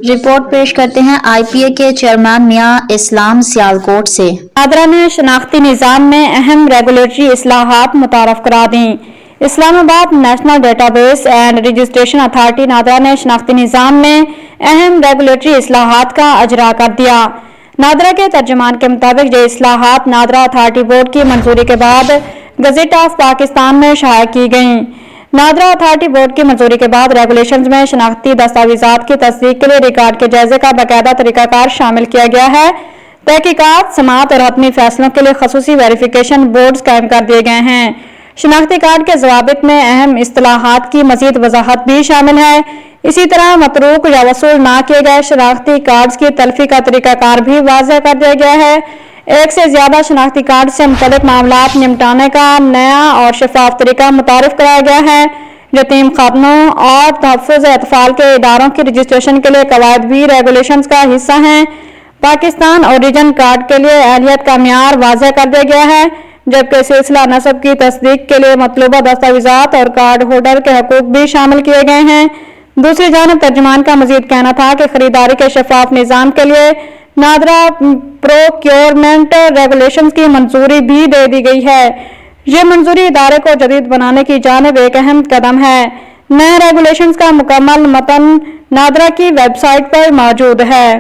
Report پیش کرتے ہیں IPA کے چیئرمین میاں اسلام سیالکوٹ سے۔ نادرا نے شناختی نظام میں اہم ریگولیٹری اصلاحات متعارف کرا دیں۔ اسلام آباد national data base and registration authority NADRA نے شناختی نظام میں اہم ریگولیٹری اصلاحات کا اجرا کر دیا۔ نادرا کے ترجمان کے مطابق یہ اصلاحات نادرا اتھارٹی بورڈ کی منظوری کے بعد گزٹ آف پاکستان میں شائع کی گئیں۔ نادرا اتھارٹی بورڈ کی منظوری کے بعد ریگولیشنز میں شناختی دستاویزات کی تصدیق کے لیے ریکارڈ کے جائزے کا باقاعدہ طریقہ کار شامل کیا گیا ہے۔ تحقیقات، سماعت اور حتمی فیصلوں کے لیے خصوصی ویریفیکیشن بورڈز قائم کر دیے گئے ہیں۔ شناختی کارڈ کے ضوابط میں اہم اصطلاحات کی مزید وضاحت بھی شامل ہے۔ اسی طرح متروک یا وصول نہ کیے گئے شناختی کارڈز کی تلفی کا طریقہ کار بھی واضح کر دیا گیا ہے۔ ایک سے زیادہ شناختی کارڈ سے متعلق معاملات نمٹانے کا نیا اور شفاف طریقہ متعارف کرایا گیا ہے۔ یتیم خاتونوں اور تحفظ اطفال کے اداروں کی رجسٹریشن کے لیے قواعد بھی ریگولیشنز کا حصہ ہیں۔ پاکستان اوریجن کارڈ کے لیے اہلیت کا معیار واضح کر دیا گیا ہے، جبکہ سلسلہ نسب کی تصدیق کے لیے مطلوبہ دستاویزات اور کارڈ ہولڈر کے حقوق بھی شامل کیے گئے ہیں۔ دوسری جانب ترجمان کا مزید کہنا تھا کہ خریداری کے شفاف نظام کے لیے نادرا پروکیورمنٹ ریگولیشنز کی منظوری بھی دے دی گئی ہے۔ یہ منظوری ادارے کو جدید بنانے کی جانب ایک اہم قدم ہے۔ نئے ریگولیشنز کا مکمل متن نادرا کی ویب سائٹ پر موجود ہے۔